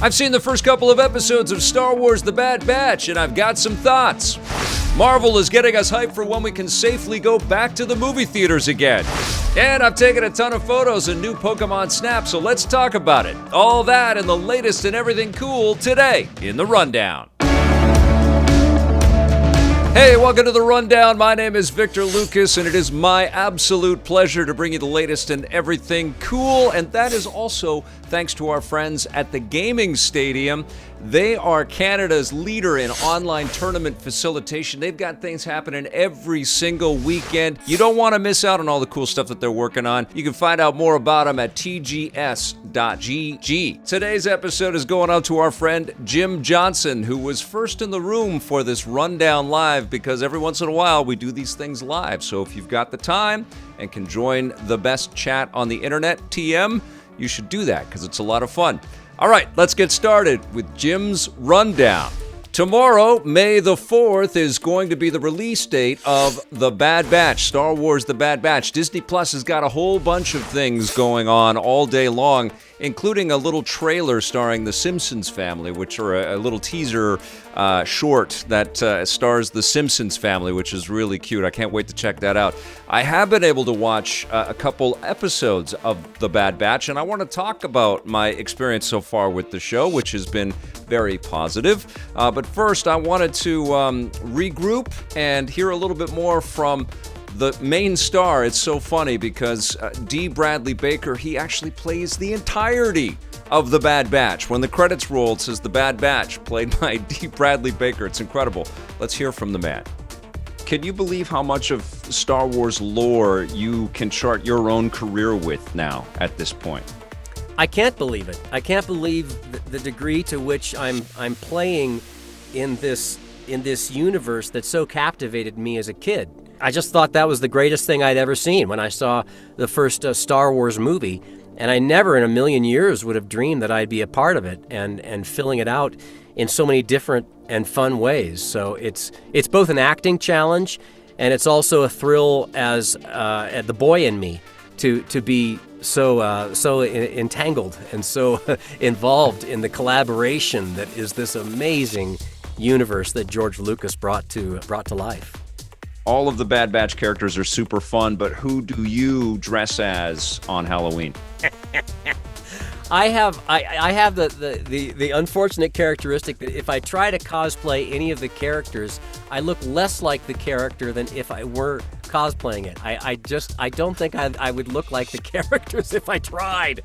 I've seen the first couple of episodes of Star Wars The Bad Batch, and I've got some thoughts. Marvel is getting us hyped for when we can safely go back to the movie theaters again. And I've taken a ton of photos and new Pokemon Snap, so let's talk about it. All that and the latest and everything cool today in The Rundown. Hey, welcome to The Rundown. My name is Victor Lucas, and it is my absolute pleasure to bring you the latest and everything cool. And that is also thanks to our friends at the Gaming Stadium. They are Canada's leader in online tournament facilitation. They've got things happening every single weekend. You don't want to miss out on all the cool stuff that they're working on. You can find out more about them at tgs.gg. Today's episode is going out to our friend Jim Johnson, who was first in the room for this Rundown Live, because every once in a while we do these things live. So if you've got the time and can join the best chat on the internet, TM, you should do that because it's a lot of fun. All right, let's get started with Jim's Rundown. Tomorrow, May the 4th, is going to be the release date of The Bad Batch, Star Wars The Bad Batch. Disney Plus has got a whole bunch of things going on all day long, including a little trailer starring the Simpsons family, which are a little teaser short that stars the Simpsons family, which is really cute. I can't wait to check that out. I have been able to watch a couple episodes of The Bad Batch, and I want to talk about my experience so far with the show, which has been very positive. But first, I wanted to regroup and hear a little bit more from the main star. It's so funny because D. Bradley Baker, he actually plays the entirety of The Bad Batch. When the credits roll, it says The Bad Batch, played by D. Bradley Baker. It's incredible. Let's hear from the man. Can you believe how much of Star Wars lore you can chart your own career with now at this point? I can't believe it. I can't believe the degree to which I'm playing in this universe that so captivated me as a kid. I just thought that was the greatest thing I'd ever seen when I saw the first Star Wars movie, and I never in a million years would have dreamed that I'd be a part of it and filling it out in so many different and fun ways. So it's both an acting challenge, and it's also a thrill as the boy in me to be so entangled and so involved in the collaboration that is this amazing universe that George Lucas brought to life. All of the Bad Batch characters are super fun, but who do you dress as on Halloween? I have the unfortunate characteristic that if I try to cosplay any of the characters, I look less like the character than if I were cosplaying it. I don't think I would look like the characters if I tried.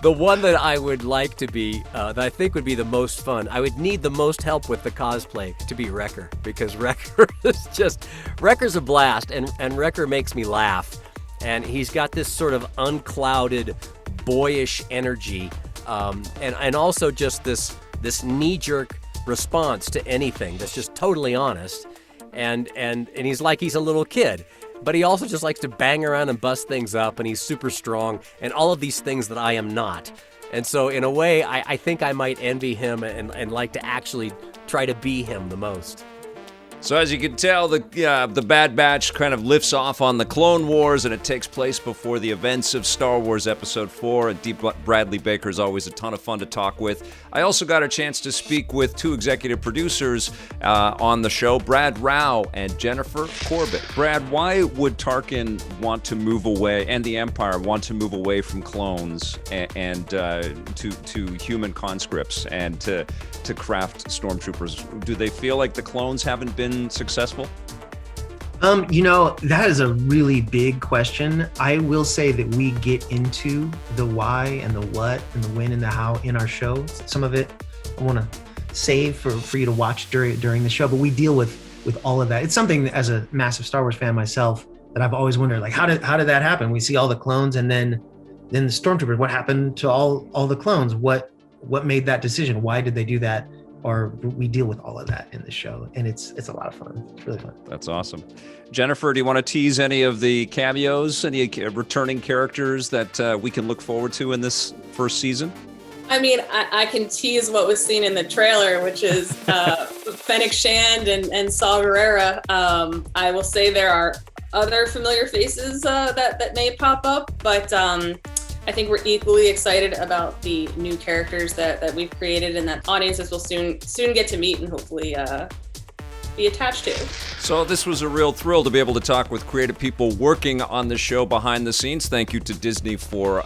The one that I would like to be, that I think would be the most fun, I would need the most help with the cosplay to be Wrecker, because Wrecker's a blast, and Wrecker makes me laugh. And he's got this sort of unclouded, boyish energy, and also just this knee-jerk response to anything that's just totally honest, and he's like he's a little kid, but he also just likes to bang around and bust things up, and he's super strong, and all of these things that I am not. And so in a way, I think I might envy him and like to actually try to be him the most. So as you can tell, the Bad Batch kind of lifts off on the Clone Wars, and it takes place before the events of Star Wars Episode 4. And D. Bradley Baker is always a ton of fun to talk with. I also got a chance to speak with two executive producers on the show, Brad Rao and Jennifer Corbett. Brad, why would Tarkin want to move away, and the Empire want to move away from clones and to human conscripts and to craft stormtroopers? Do they feel like the clones haven't been successful? That is a really big question. I will say that we get into the why and the what and the when and the how in our show. Some of it I want to save for you to watch during the show, but we deal with all of that. It's something that, as a massive Star Wars fan myself, that I've always wondered, like, how did that happen? We see all the clones, and then the stormtroopers. What happened to all the clones? What made that decision? Why did they do that? Or we deal with all of that in the show, and it's a lot of fun. It's really fun. That's awesome. Jennifer, do you want to tease any of the cameos, any returning characters that we can look forward to in this first season? I mean, I can tease what was seen in the trailer, which is Fennec Shand and Saw Gerrera. I will say there are other familiar faces that may pop up, but I think we're equally excited about the new characters that we've created and that audiences will soon get to meet and hopefully be attached to. So this was a real thrill to be able to talk with creative people working on the show behind the scenes. Thank you to Disney for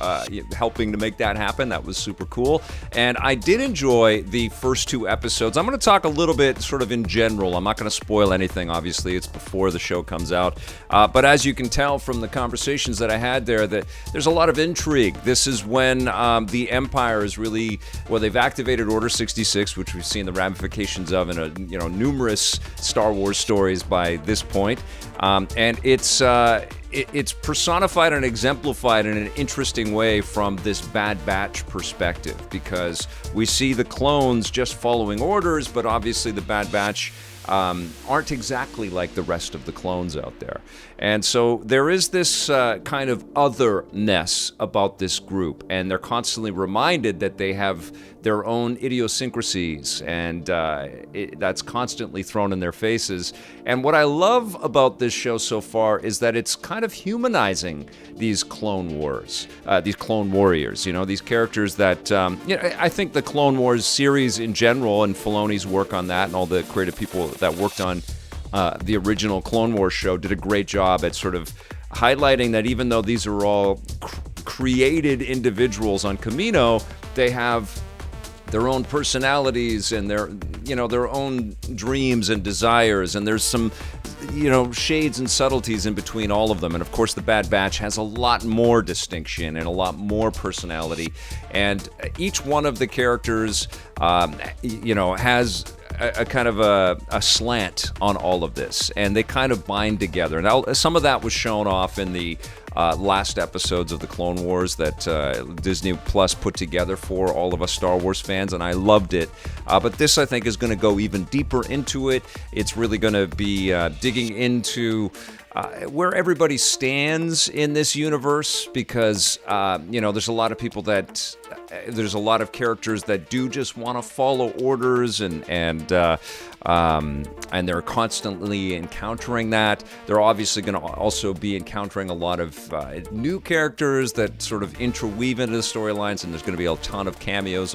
helping to make that happen. That was super cool. And I did enjoy the first 2 episodes. I'm going to talk a little bit sort of in general. I'm not going to spoil anything. Obviously, it's before the show comes out. But as you can tell from the conversations that I had there, that there's a lot of intrigue. This is when the Empire is really, well, they've activated Order 66, which we've seen the ramifications of in numerous Star Wars stories by this point, and it's personified and exemplified in an interesting way from this Bad Batch perspective, because we see the clones just following orders, but obviously the Bad Batch aren't exactly like the rest of the clones out there. And so there is this kind of otherness about this group, and they're constantly reminded that they have their own idiosyncrasies, and that's constantly thrown in their faces. And what I love about this show so far is that it's kind of humanizing these Clone Wars, these Clone Warriors, these characters that, I think the Clone Wars series in general, and Filoni's work on that, and all the creative people that worked on the original Clone Wars show did a great job at sort of highlighting that even though these are all created individuals on Kamino, they have their own personalities and their own dreams and desires, and there's some shades and subtleties in between all of them. And of course the Bad Batch has a lot more distinction and a lot more personality, and each one of the characters has a kind of a slant on all of this, and they kind of bind together. Now, some of that was shown off in the last episodes of the Clone Wars that Disney Plus put together for all of us Star Wars fans, and I loved it. But this, I think, is going to go even deeper into it. It's really going to be digging into where everybody stands in this universe, because there's a lot of people that there's a lot of characters that do just want to follow orders, and they're constantly encountering that. They're obviously going to also be encountering a lot of new characters that sort of interweave into the storylines, and there's going to be a ton of cameos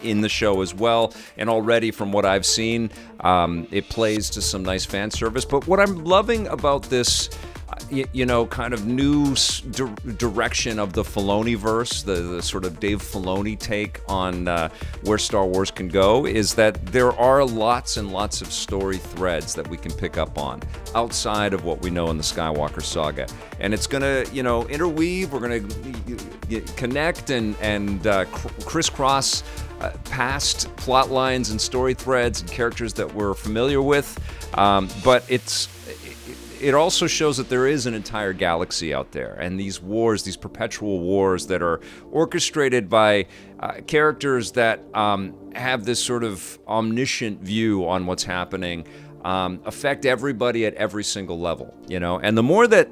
in the show as well. And already, from what I've seen, it plays to some nice fan service. But what I'm loving about this kind of new direction of the Filoni-verse, the sort of Dave Filoni take on where Star Wars can go, is that there are lots and lots of story threads that we can pick up on outside of what we know in the Skywalker saga. And it's going to, interweave, we're going to connect and crisscross past plot lines and story threads and characters that we're familiar with, but it also shows that there is an entire galaxy out there, and these wars, these perpetual wars that are orchestrated by characters that have this sort of omniscient view on what's happening, affect everybody at every single level, And the more that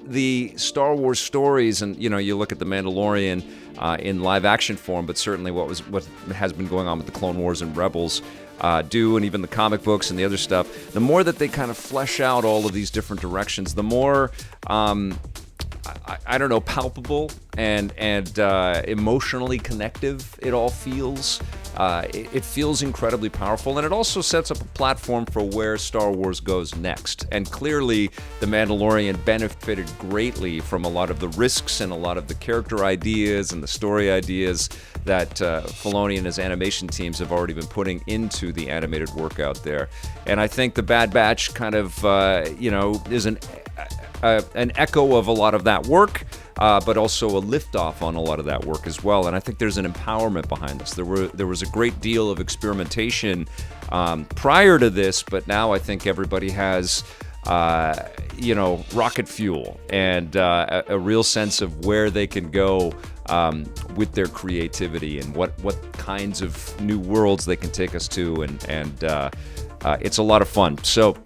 the Star Wars stories, and you look at The Mandalorian in live action form, but certainly what has been going on with the Clone Wars and Rebels do, and even the comic books and the other stuff, the more that they kind of flesh out all of these different directions, the more palpable and emotionally connective it all feels. It feels incredibly powerful, and it also sets up a platform for where Star Wars goes next. And clearly, The Mandalorian benefited greatly from a lot of the risks and a lot of the character ideas and the story ideas that Filoni and his animation teams have already been putting into the animated work out there. And I think The Bad Batch kind of, is an echo of a lot of that work, but also a liftoff on a lot of that work as well. And I think there's an empowerment behind this. There was a great deal of experimentation prior to this, but now I think everybody has rocket fuel and a real sense of where they can go with their creativity and what kinds of new worlds they can take us to, and it's a lot of fun. So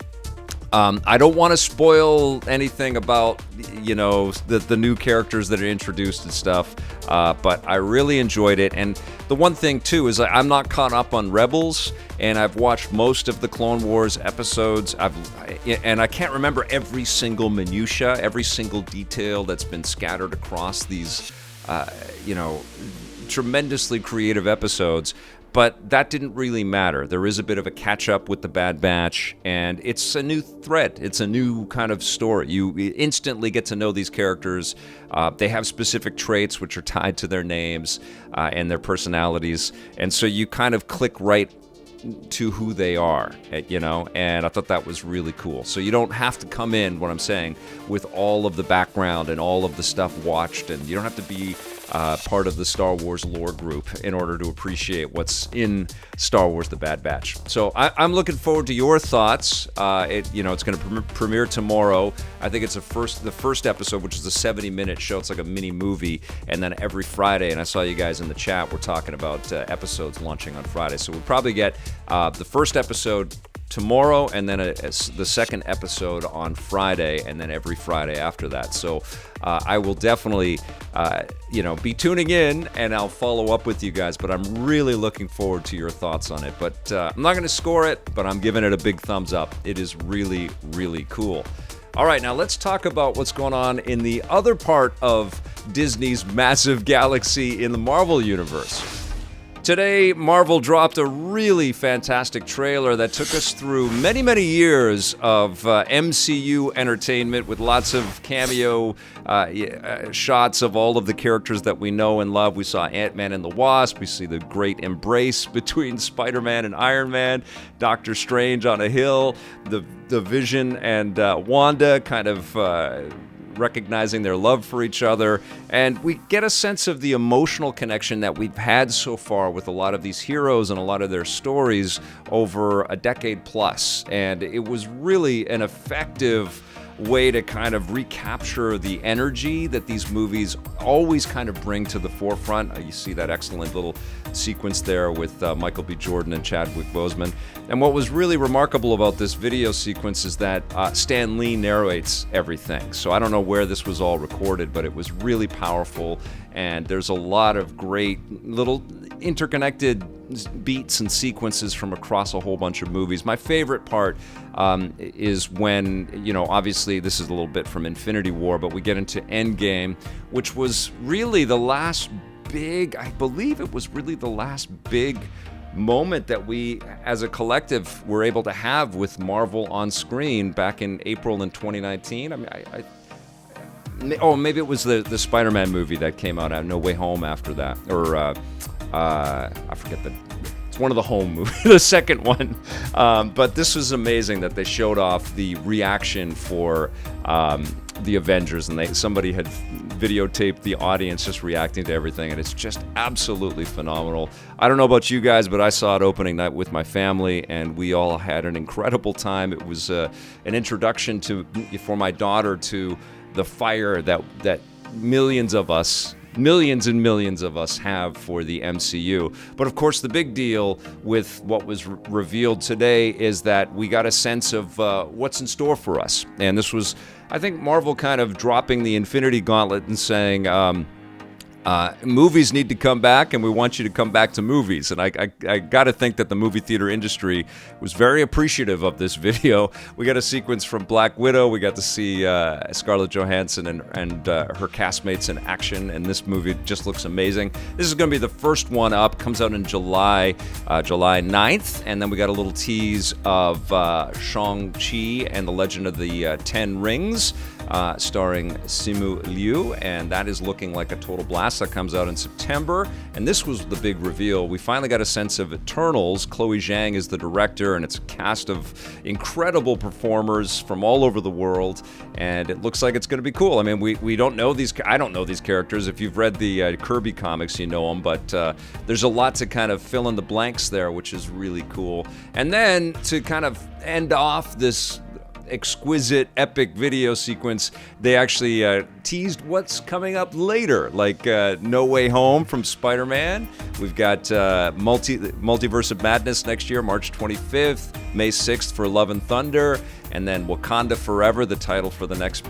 I don't want to spoil anything about the new characters that are introduced and stuff, but I really enjoyed it. And the one thing too is I'm not caught up on Rebels, and I've watched most of the Clone Wars episodes. And I can't remember every single minutia, every single detail that's been scattered across these you know, tremendously creative episodes. But that didn't really matter. There is a bit of a catch-up with the Bad Batch, and it's a new thread. It's a new kind of story. You instantly get to know these characters. They have specific traits which are tied to their names and their personalities, and so you kind of click right to who they are, you know, and I thought that was really cool. So you don't have to come in, what I'm saying, with all of the background and all of the stuff watched, and you don't have to be part of the Star Wars lore group in order to appreciate what's in Star Wars: The Bad Batch. So I'm looking forward to your thoughts. It's going to premiere tomorrow. I think it's the first episode, which is a 70-minute show. It's like a mini movie, and then every Friday. And I saw you guys in the chat. We're talking about episodes launching on Friday. So we'll probably get the first episode tomorrow, and then the second episode on Friday, and then every Friday after that. So I will definitely, be tuning in, and I'll follow up with you guys. But I'm really looking forward to your thoughts on it. But I'm not going to score it, but I'm giving it a big thumbs up. It is really, really cool. All right, now let's talk about what's going on in the other part of Disney's massive galaxy in the Marvel Universe. Today, Marvel dropped a really fantastic trailer that took us through many, many years of MCU entertainment with lots of cameo shots of all of the characters that we know and love. We saw Ant-Man and the Wasp. We see the great embrace between Spider-Man and Iron Man, Doctor Strange on a hill, the Vision and Wanda kind of recognizing their love for each other, and we get a sense of the emotional connection that we've had so far with a lot of these heroes and a lot of their stories over a decade plus, and it was really an effective way to kind of recapture the energy that these movies always kind of bring to the forefront. You see that excellent little sequence there with Michael B. Jordan and Chadwick Boseman. And what was really remarkable about this video sequence is that Stan Lee narrates everything. So I don't know where this was all recorded, but it was really powerful. And there's a lot of great little interconnected beats and sequences from across a whole bunch of movies. My favorite part is when, obviously this is a little bit from Infinity War, but we get into Endgame, which was really the last big, I believe it was really the last big moment that we as a collective were able to have with Marvel on screen back in April in 2019. I mean, maybe it was the Spider-Man movie that came out No Way Home after that, or I forget it's one of the home movies, the second one. But this was amazing that they showed off the reaction for the Avengers, and somebody had videotaped the audience just reacting to everything, and it's just absolutely phenomenal. I don't know about you guys, but I saw it opening night with my family, and we all had an incredible time. It was an introduction for my daughter to the fire that millions and millions of us have for the MCU. But of course, the big deal with what was revealed today is that we got a sense of what's in store for us. And this was, I think, Marvel kind of dropping the Infinity Gauntlet and saying, movies need to come back, and we want you to come back to movies. And I got to think that the movie theater industry was very appreciative of this video. We got a sequence from Black Widow. We got to see Scarlett Johansson and her castmates in action, and this movie just looks amazing. This is going to be the first one up. Comes out in July 9th, and then we got a little tease of Shang-Chi and the Legend of the Ten Rings, starring Simu Liu, and that is looking like a total blast. That comes out in September, and this was the big reveal. We finally got a sense of Eternals. Chloe Zhang is the director, and it's a cast of incredible performers from all over the world, and it looks like it's going to be cool. I mean, we don't know these. I don't know these characters. If you've read the Kirby comics, you know them, but there's a lot to kind of fill in the blanks there, which is really cool. And then to kind of end off this exquisite epic video sequence, they actually teased what's coming up later, like No Way Home from Spider-Man. We've got Multiverse of Madness next year, March 25th, May 6th for Love and Thunder, and then Wakanda Forever, the title for the next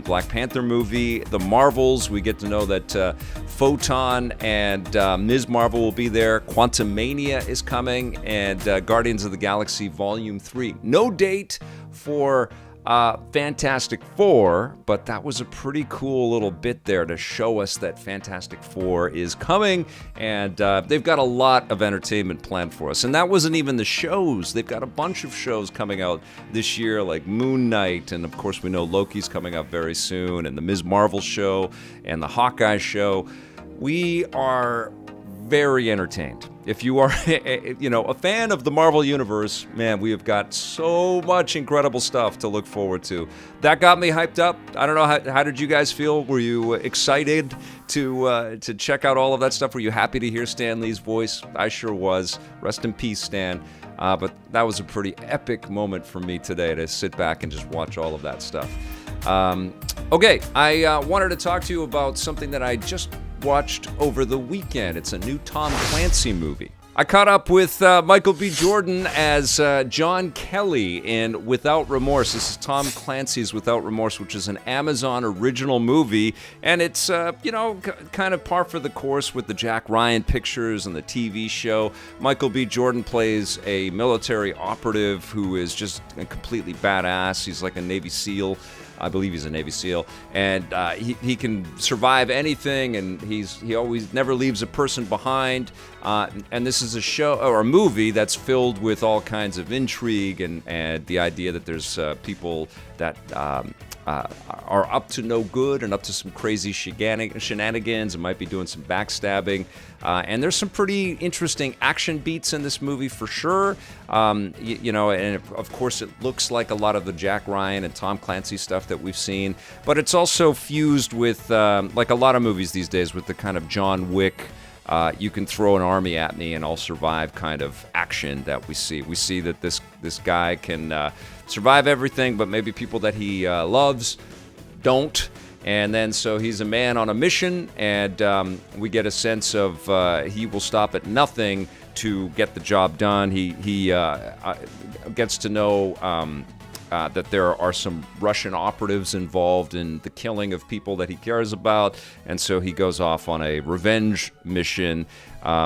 Black Panther movie. The Marvels, we get to know that Photon and Ms. Marvel will be there. Quantumania is coming, and Guardians of the Galaxy Volume 3. No date for Fantastic Four, but that was a pretty cool little bit there to show us that Fantastic Four is coming, and they've got a lot of entertainment planned for us. And that wasn't even the shows. They've got a bunch of shows coming out this year, like Moon Knight, and of course we know Loki's coming up very soon, and the Ms. Marvel show, and the Hawkeye show. We are very entertained. If you are, a fan of the Marvel Universe, man, we have got so much incredible stuff to look forward to. That got me hyped up. I don't know, how did you guys feel? Were you excited to check out all of that stuff? Were you happy to hear Stan Lee's voice? I sure was. Rest in peace, Stan. But that was a pretty epic moment for me today to sit back and just watch all of that stuff. Okay, I wanted to talk to you about something that I just watched over the weekend. It's a new Tom Clancy movie. I caught up with Michael B. Jordan as John Kelly in Without Remorse. This is Tom Clancy's Without Remorse, which is an Amazon original movie, and it's kind of par for the course with the Jack Ryan pictures and the TV show. Michael B. Jordan plays a military operative who is just completely badass. He's like a Navy SEAL. I believe he's a Navy SEAL, and he can survive anything, and he always never leaves a person behind. And this is a show or a movie that's filled with all kinds of intrigue and the idea that there's people that are up to no good and up to some crazy shenanigans and might be doing some backstabbing. And there's some pretty interesting action beats in this movie for sure. And of course it looks like a lot of the Jack Ryan and Tom Clancy stuff that we've seen, but it's also fused with, like a lot of movies these days, with the kind of John Wick, you can throw an army at me and I'll survive kind of action that we see. We see that this guy can survive everything, but maybe people that he loves don't. And then so he's a man on a mission, and we get a sense of he will stop at nothing to get the job done. He gets to know that there are some Russian operatives involved in the killing of people that he cares about, and so he goes off on a revenge mission,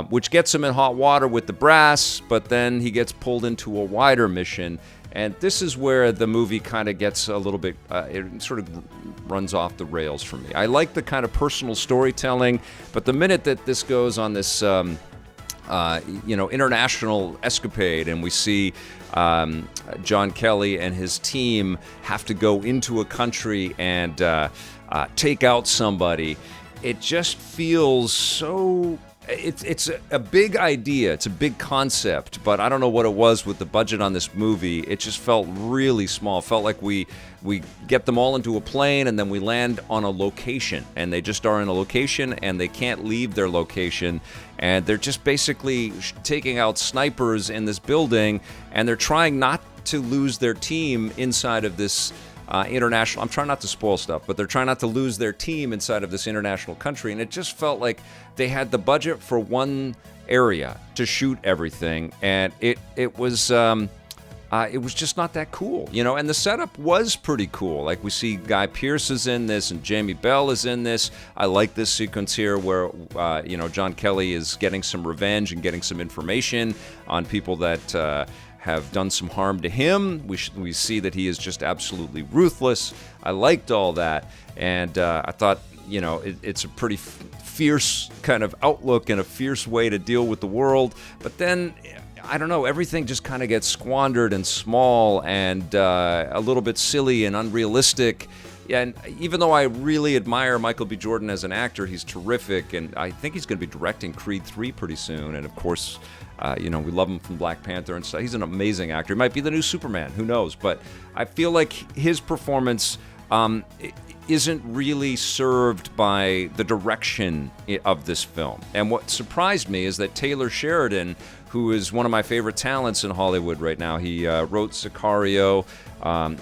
which gets him in hot water with the brass, but then he gets pulled into a wider mission. And this is where the movie kind of gets a little bit, it sort of runs off the rails for me. I like the kind of personal storytelling, but the minute that this goes on this, international escapade, and we see John Kelly and his team have to go into a country and take out somebody, it just feels so... It's a big idea. It's a big concept, but I don't know what it was with the budget on this movie. It just felt really small. It felt like we get them all into a plane and then we land on a location, and they just are in a location and they can't leave their location, and they're just basically taking out snipers in this building, and they're trying not to lose their team inside of this international... I'm trying not to spoil stuff, but they're trying not to lose their team inside of this international country, and it just felt like they had the budget for one area to shoot everything, and it was just not that cool, and the setup was pretty cool. Like, we see Guy Pearce is in this, and Jamie Bell is in this. I like this sequence here where, John Kelly is getting some revenge and getting some information on people that... have done some harm to him. We see that he is just absolutely ruthless. I liked all that, and I thought, it's a pretty fierce kind of outlook and a fierce way to deal with the world. But then, I don't know, everything just kind of gets squandered and small and a little bit silly and unrealistic. And even though I really admire Michael B. Jordan as an actor, he's terrific, and I think he's going to be directing Creed 3 pretty soon. And of course, we love him from Black Panther and stuff. He's an amazing actor. He might be the new Superman, who knows? But I feel like his performance isn't really served by the direction of this film. And what surprised me is that Taylor Sheridan, who is one of my favorite talents in Hollywood right now, he wrote Sicario,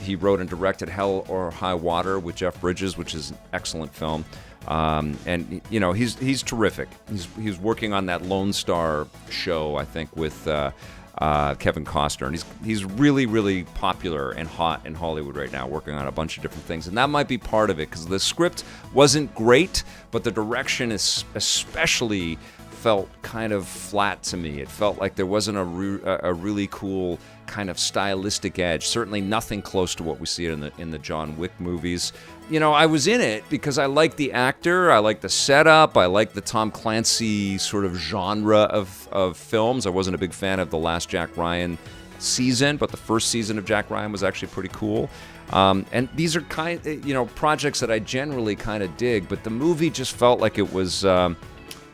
he wrote and directed Hell or High Water with Jeff Bridges, which is an excellent film. And he's terrific. He's working on that Lone Star show, I think, with Kevin Costner, and he's really, really popular and hot in Hollywood right now, working on a bunch of different things, and that might be part of it, because the script wasn't great, but the direction is especially felt kind of flat to me. It felt like there wasn't a really cool kind of stylistic edge. Certainly nothing close to what we see in the John Wick movies. I was in it because I like the actor, I like the setup, I like the Tom Clancy sort of genre of films. I wasn't a big fan of the last Jack Ryan season, but the first season of Jack Ryan was actually pretty cool. And these are projects that I generally kind of dig, but the movie just felt like it was,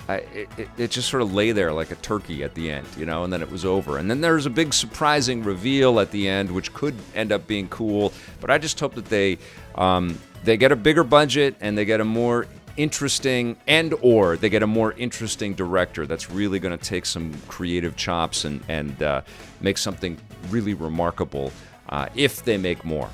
it just sort of lay there like a turkey at the end, and then it was over. And then there's a big surprising reveal at the end, which could end up being cool, but I just hope that they get a bigger budget and they get a more interesting director that's really going to take some creative chops and make something really remarkable if they make more.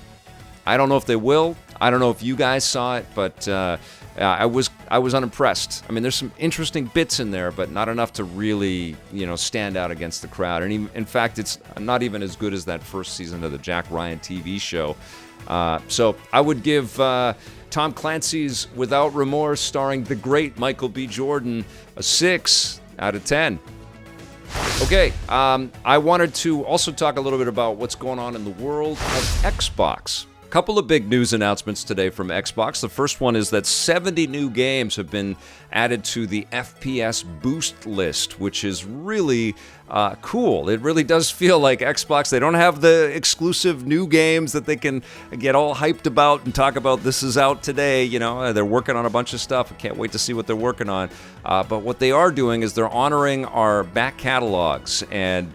I don't know if they will. I don't know if you guys saw it, but I was unimpressed. I mean, there's some interesting bits in there, but not enough to really, stand out against the crowd. And even, in fact, it's not even as good as that first season of the Jack Ryan TV show. So I would give Tom Clancy's Without Remorse, starring the great Michael B. Jordan, a 6 out of 10. Okay, I wanted to also talk a little bit about what's going on in the world of Xbox. Couple of big news announcements today from Xbox. The first one is that 70 new games have been added to the FPS boost list, which is really cool. It really does feel like Xbox, they don't have the exclusive new games that they can get all hyped about and talk about this is out today. They're working on a bunch of stuff. I can't wait to see what they're working on. But what they are doing is they're honoring our back catalogs and,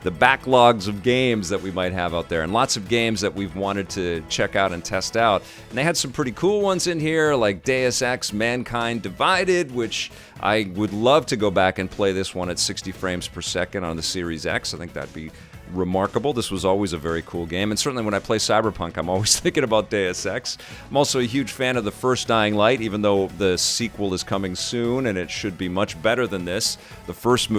the backlogs of games that we might have out there, and lots of games that we've wanted to check out and test out. And they had some pretty cool ones in here, like Deus Ex Mankind Divided, which I would love to go back and play this one at 60 frames per second on the Series X. I think that'd be remarkable. This was always a very cool game, and certainly when I play Cyberpunk, I'm always thinking about Deus Ex. I'm also a huge fan of the first Dying Light, even though the sequel is coming soon, and it should be much better than this. The first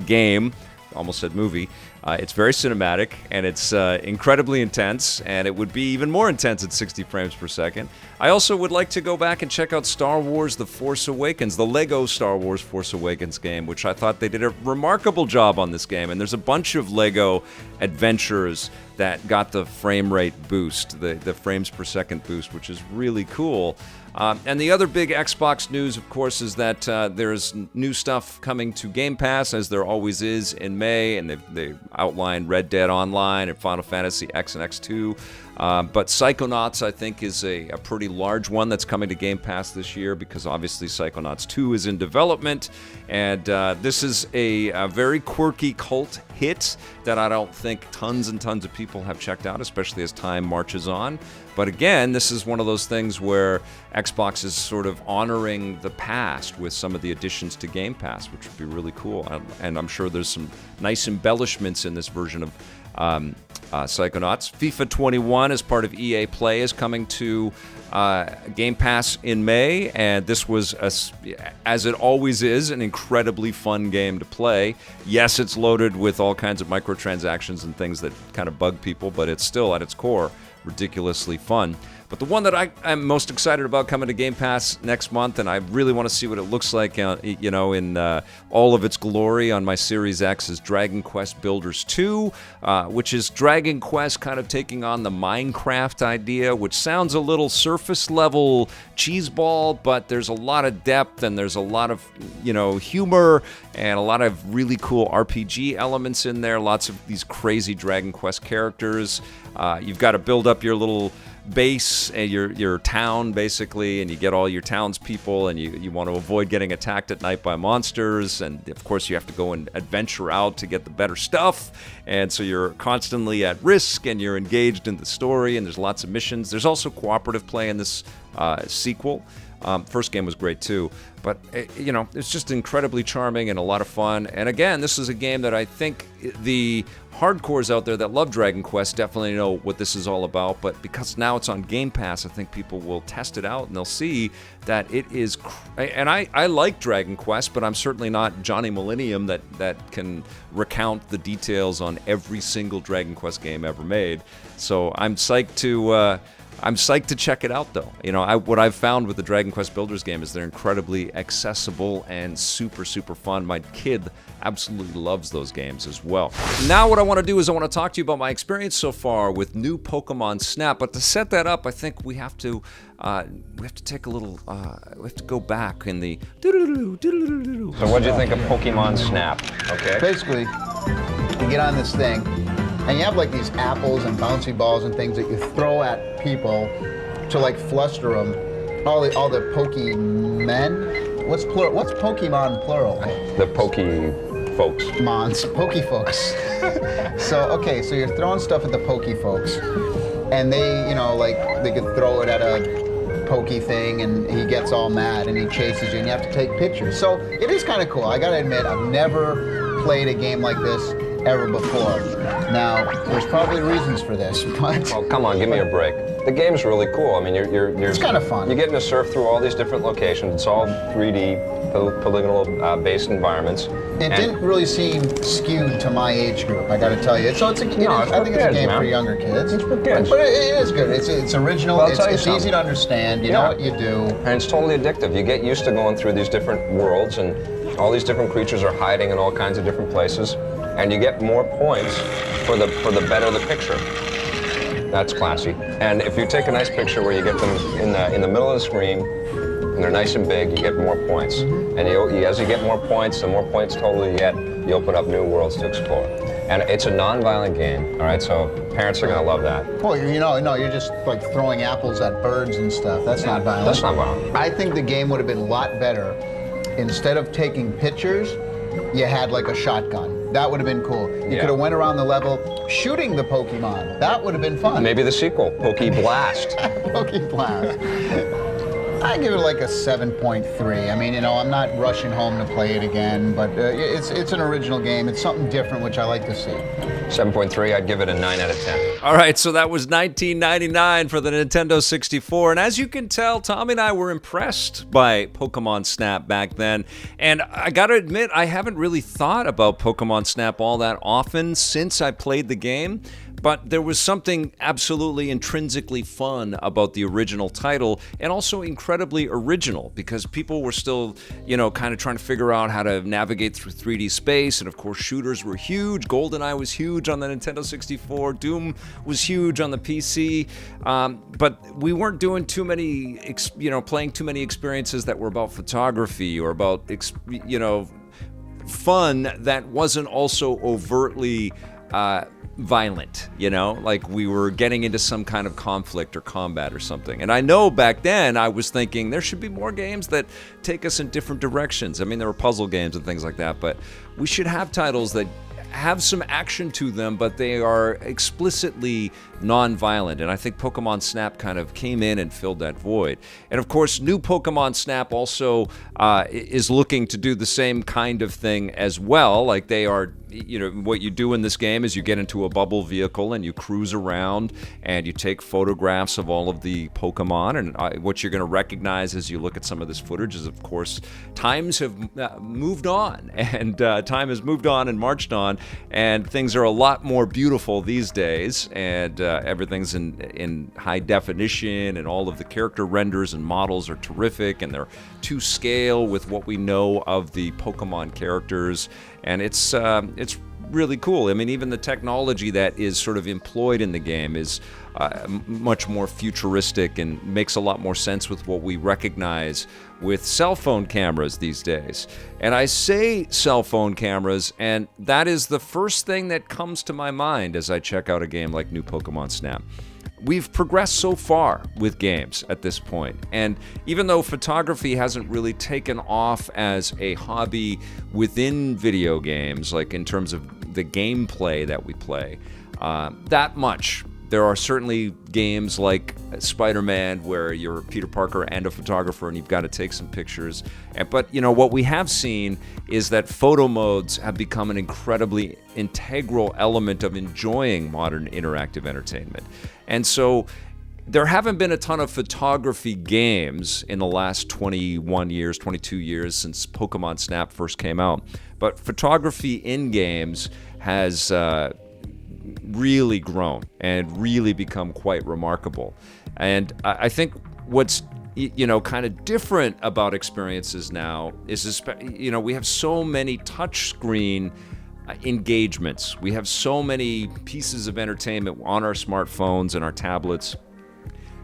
game, almost said movie, it's very cinematic, and it's incredibly intense, and it would be even more intense at 60 frames per second. I also would like to go back and check out Star Wars The Force Awakens, the Lego Star Wars Force Awakens game, which I thought they did a remarkable job on this game. And there's a bunch of Lego adventures that got the frame rate boost, the frames per second boost, which is really cool. And the other big Xbox news, of course, is that there's new stuff coming to Game Pass, as there always is in May, and they outlined Red Dead Online and Final Fantasy X and X2. But Psychonauts, I think, is a pretty large one that's coming to Game Pass this year, because obviously Psychonauts 2 is in development, and this is a very quirky cult hit that I don't think tons and tons of people have checked out, especially as time marches on. But again, this is one of those things where Xbox is sort of honoring the past with some of the additions to Game Pass, which would be really cool. And I'm sure there's some nice embellishments in this version of Psychonauts. FIFA 21, as part of EA Play, is coming to Game Pass in May, and this was, as it always is, an incredibly fun game to play. Yes, it's loaded with all kinds of microtransactions and things that kind of bug people, but it's still, at its core, ridiculously fun. But the one that I'm most excited about coming to Game Pass next month, and I really want to see what it looks like, in all of its glory on my Series X, is Dragon Quest Builders 2, which is Dragon Quest kind of taking on the Minecraft idea, which sounds a little surface level cheeseball, but there's a lot of depth and there's a lot of, humor and a lot of really cool RPG elements in there. Lots of these crazy Dragon Quest characters. You've got to build up your little base and your town, basically, and you get all your townspeople, and you want to avoid getting attacked at night by monsters, and of course you have to go and adventure out to get the better stuff, and so you're constantly at risk, and you're engaged in the story, and there's lots of missions. There's also cooperative play in this sequel. First game was great too, but it's just incredibly charming and a lot of fun. And again, this is a game that I think the hardcores out there that love Dragon Quest definitely know what this is all about, but because now it's on Game Pass, I think people will test it out and they'll see that it is and I like Dragon Quest, but I'm certainly not Johnny Millennium that can recount the details on every single Dragon Quest game ever made. So I'm psyched to I'm psyched to check it out, though. You know, what I've found with the Dragon Quest Builders game is they're incredibly accessible and super, super fun. My kid absolutely loves those games as well. Now what I want to do is I want to talk to you about my experience so far with new Pokemon Snap. But to set that up, I think we have to take a little, we have to go back in the... So what do you think of Pokemon Snap? Okay. Basically, you get on this thing, and you have like these apples and bouncy balls and things that you throw at people to like fluster them. All the Pokemon. What's plural? What's Pokemon plural? The Poke folks. Mons, Poke folks. So you're throwing stuff at the Poke folks, and they, you know, like they could throw it at a Pokey thing, and he gets all mad and he chases you, and you have to take pictures. So it is kind of cool. I gotta admit, I've never played a game like this ever before. Now, there's probably reasons for this, but... Well, come on, give me a break. The game's really cool. I mean, you're it's kind of fun. You're getting to surf through all these different locations. It's all 3D, polygonal-based environments. It didn't really seem skewed to my age group, I gotta tell you. So I think it's a game for younger kids. It's for kids. But it is good. It's original. Well, it's easy to understand. You know what you do. And it's totally addictive. You get used to going through these different worlds, and all these different creatures are hiding in all kinds of different places, and you get more points for the better the picture. That's classy. And if you take a nice picture where you get them in the middle of the screen, and they're nice and big, you get more points. And as you get more points, the more points total you get, you open up new worlds to explore. And it's a non-violent game, all right? So parents are gonna love that. Well, you're just like throwing apples at birds and stuff. That's not violent. That's not violent. I think the game would have been a lot better. Instead of taking pictures, you had like a shotgun. That would have been cool. You could have went around the level shooting the Pokemon. That would have been fun. Maybe the sequel, Poke Blast. Poke Blast. I give it like a 7.3. I mean, I'm not rushing home to play it again, but it's an original game. It's something different, which I like to see. 7.3, I'd give it a 9 out of 10. All right, so that was $19.99 for the Nintendo 64. And as you can tell, Tommy and I were impressed by Pokemon Snap back then. And I got to admit, I haven't really thought about Pokemon Snap all that often since I played the game. But there was something absolutely intrinsically fun about the original title, and also incredibly original, because people were still, kind of trying to figure out how to navigate through 3D space. And of course, shooters were huge. GoldenEye was huge on the Nintendo 64. Doom was huge on the PC. But we weren't doing too many, playing too many experiences that were about photography or about, fun that wasn't also overtly violent, like we were getting into some kind of conflict or combat or something. And I know back then I was thinking there should be more games that take us in different directions. I mean, there were puzzle games and things like that, but we should have titles that have some action to them, but they are explicitly non-violent. And I think Pokemon Snap kind of came in and filled that void. And of course, new Pokemon Snap also is looking to do the same kind of thing as well. Like they are, what you do in this game is you get into a bubble vehicle and you cruise around and you take photographs of all of the Pokemon. And what you're going to recognize as you look at some of this footage is, of course, times have moved on, and time has moved on and marched on, and things are a lot more beautiful these days, and everything's in high definition, and all of the character renders and models are terrific, and they're to scale with what we know of the Pokemon characters, and it's really cool. I mean, even the technology that is sort of employed in the game is much more futuristic and makes a lot more sense with what we recognize with cell phone cameras these days. And I say cell phone cameras, and that is the first thing that comes to my mind as I check out a game like New Pokemon Snap. We've progressed so far with games at this point, and even though photography hasn't really taken off as a hobby within video games, like in terms of the gameplay that we play, that much. There are certainly games like Spider-Man where you're Peter Parker and a photographer and you've got to take some pictures. But, what we have seen is that photo modes have become an incredibly integral element of enjoying modern interactive entertainment. And so there haven't been a ton of photography games in the last 21 years, 22 years since Pokemon Snap first came out. But photography in games has really grown and really become quite remarkable. And I think what's kind of different about experiences now is, we have so many touchscreen engagements. We have so many pieces of entertainment on our smartphones and our tablets.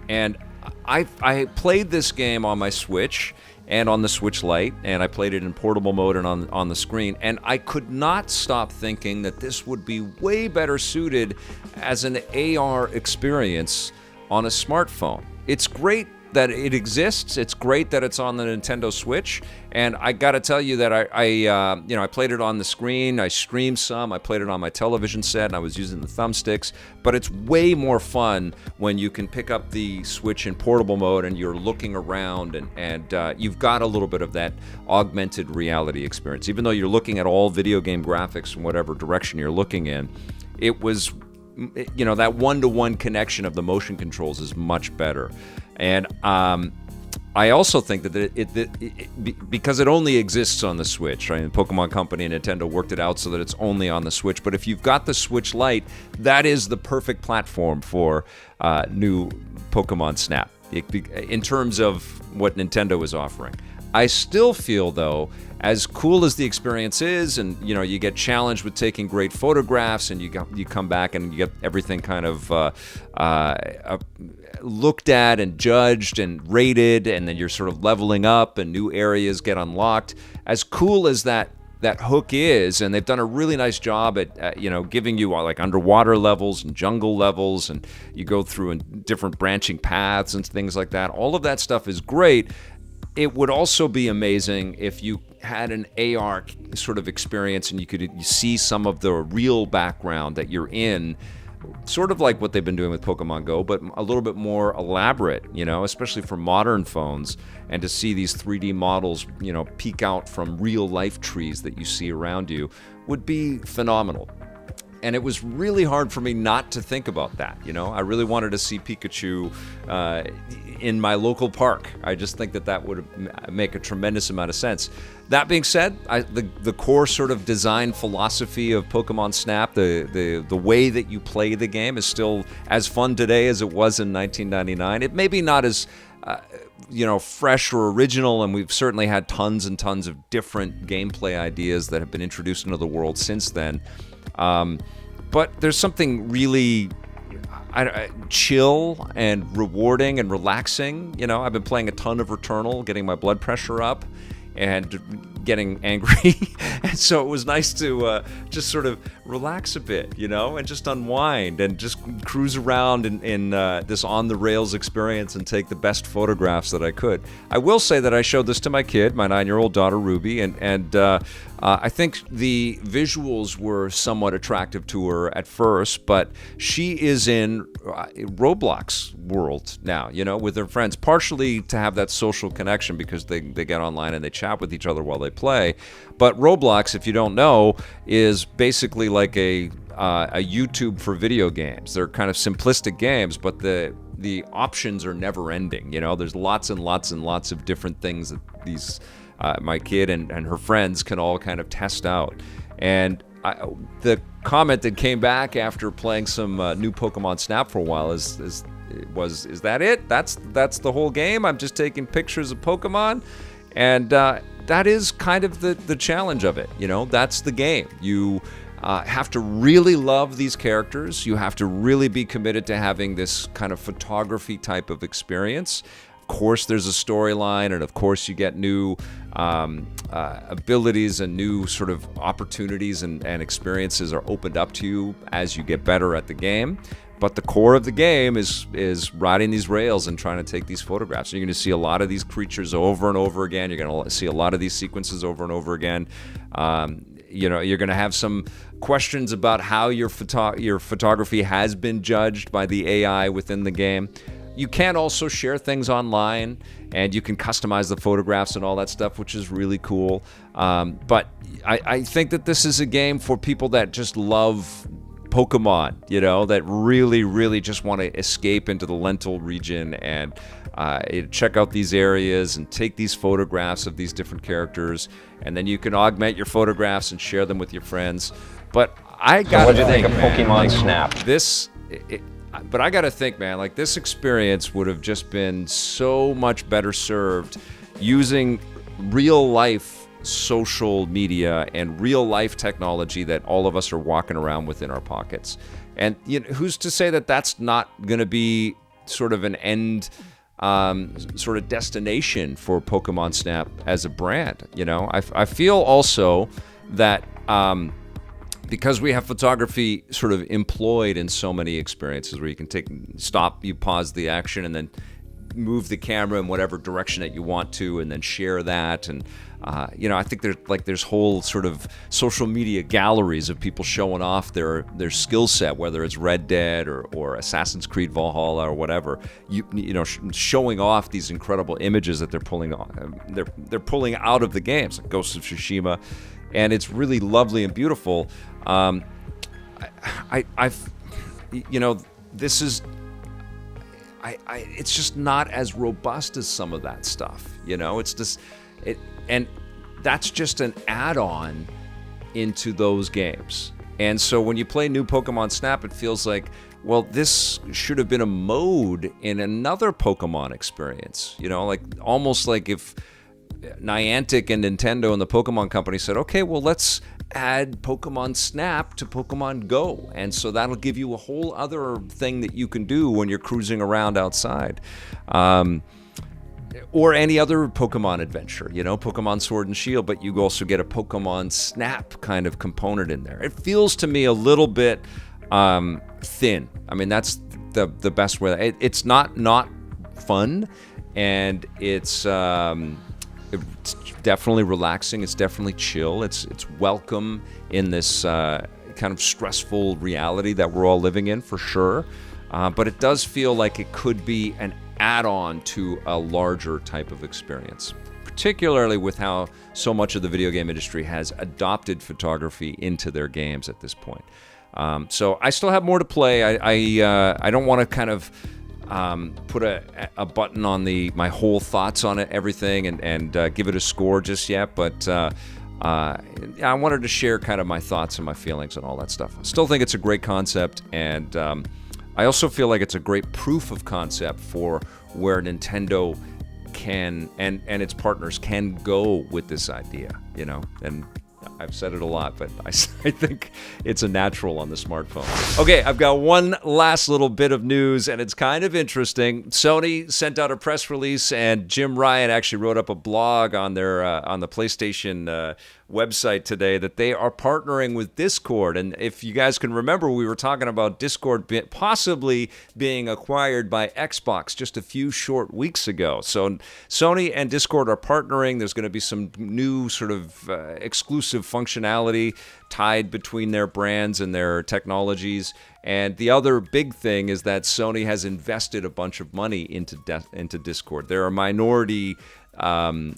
And I played this game on my Switch and on the Switch Lite, and I played it in portable mode and on the screen, and I could not stop thinking that this would be way better suited as an AR experience on a smartphone. It's great that it exists. It's great that it's on the Nintendo Switch, and I got to tell you that I played it on the screen. I streamed some. I played it on my television set, and I was using the thumbsticks. But it's way more fun when you can pick up the Switch in portable mode and you're looking around, and you've got a little bit of that augmented reality experience. Even though you're looking at all video game graphics from whatever direction you're llooking in, it was, that one-to-one connection of the motion controls is much better. And I also think that because it only exists on the Switch, right? And Pokemon Company and Nintendo worked it out so that it's only on the Switch. But if you've got the Switch Lite, that is the perfect platform for new Pokemon Snap in terms of what Nintendo is offering. I still feel, though, as cool as the experience is, and you get challenged with taking great photographs, and you come back and you get everything kind of looked at and judged and rated, and then you're sort of leveling up and new areas get unlocked. As cool as that hook is, and they've done a really nice job at giving you like underwater levels and jungle levels, and you go through in different branching paths and things like that. All of that stuff is great. It would also be amazing if you had an AR sort of experience and you see some of the real background that you're in, sort of like what they've been doing with Pokemon Go, but a little bit more elaborate, especially for modern phones, and to see these 3D models, peek out from real life trees that you see around you would be phenomenal. And it was really hard for me not to think about that. I really wanted to see Pikachu in my local park. I just think that would make a tremendous amount of sense. That being said, the core sort of design philosophy of Pokemon Snap, the way that you play the game, is still as fun today as it was in 1999. It may be not as fresh or original, and we've certainly had tons and tons of different gameplay ideas that have been introduced into the world since then. But there's something really chill and rewarding and relaxing. I've been playing a ton of Returnal, getting my blood pressure up and getting angry. And so it was nice to just sort of relax a bit, and just unwind and just cruise around in this on-the-rails experience and take the best photographs that I could. I will say that I showed this to my kid, my 9-year-old daughter, Ruby, and I think the visuals were somewhat attractive to her at first, but she is in Roblox world now, with her friends, partially to have that social connection because they get online and they chat with each other while they play. But Roblox, if you don't know, is basically like a YouTube for video games. They're kind of simplistic games, but the options are never ending. There's lots and lots and lots of different things that these my kid and her friends can all kind of test out. And the comment that came back after playing some new Pokemon Snap for a while is that it? That's the whole game? I'm just taking pictures of Pokemon? And that is kind of the challenge of it. That's the game. You have to really love these characters. You have to really be committed to having this kind of photography type of experience. Of course, there's a storyline, and of course you get new abilities and new sort of opportunities and experiences are opened up to you as you get better at the game. But the core of the game is riding these rails and trying to take these photographs. You're going to see a lot of these creatures over and over again. You're going to see a lot of these sequences over and over again. You're going to have some questions about how your photography has been judged by the AI within the game. You can also share things online, and you can customize the photographs and all that stuff, which is really cool. But I think that this is a game for people that just love Pokemon, that really, really just want to escape into the Lentil region and check out these areas and take these photographs of these different characters, and then you can augment your photographs and share them with your friends. But I gotta think of Pokemon Snap? This, but I got to think, man, like this experience would have just been so much better served using real life social media and real life technology that all of us are walking around with in our pockets. And who's to say that that's not going to be sort of an end sort of destination for Pokemon Snap as a brand? I feel also that because we have photography sort of employed in so many experiences where you can you pause the action and then move the camera in whatever direction that you want to and then share that. And I think there's whole sort of social media galleries of people showing off their skill set, whether it's Red Dead or Assassin's Creed Valhalla or whatever. Showing off these incredible images that they're pulling out of the games, like Ghost of Tsushima, and it's really lovely and beautiful. This is. It's just not as robust as some of that stuff, It's just and that's just an add-on into those games. And so when you play new Pokemon Snap, it feels like, well, this should have been a mode in another Pokemon experience, like almost like if Niantic and Nintendo and the Pokemon Company said, okay, well, let's add Pokemon Snap to Pokemon Go. And so that'll give you a whole other thing that you can do when you're cruising around outside. Or any other Pokemon adventure, Pokemon Sword and Shield, but you also get a Pokemon Snap kind of component in there. It feels to me a little bit thin. I mean, that's the best way. It's not fun, and it's definitely relaxing. It's definitely chill. It's welcome in this kind of stressful reality that we're all living in, for sure. But it does feel like it could be an add-on to a larger type of experience, particularly with how so much of the video game industry has adopted photography into their games at this point. So I still have more to play. I don't want to kind of put a button on my whole thoughts on it, everything, and give it a score just yet, but I wanted to share kind of my thoughts and my feelings and all that stuff. I still think it's a great concept, and I also feel like it's a great proof of concept for where Nintendo can and its partners can go with this idea, and I've said it a lot, but I think it's a natural on the smartphone. Okay, I've got one last little bit of news, and it's kind of interesting. Sony sent out a press release, and Jim Ryan actually wrote up a blog on their on the PlayStation website today that they are partnering with Discord. And if you guys can remember, we were talking about Discord possibly being acquired by Xbox just a few short weeks ago. So Sony and Discord are partnering. There's going to be some new sort of exclusive functionality tied between their brands and their technologies. And the other big thing is that Sony has invested a bunch of money into Discord. They're a minority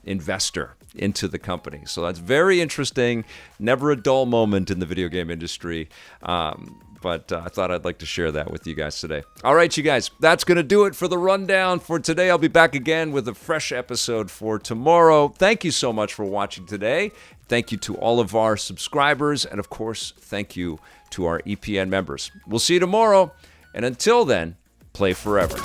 investor into the company. So that's very interesting. Never a dull moment in the video game industry. But I thought I'd like to share that with you guys today. All right, you guys, that's going to do it for the rundown for today. I'll be back again with a fresh episode for tomorrow. Thank you so much for watching today. Thank you to all of our subscribers. And of course, thank you to our EPN members. We'll see you tomorrow. And until then, play forever.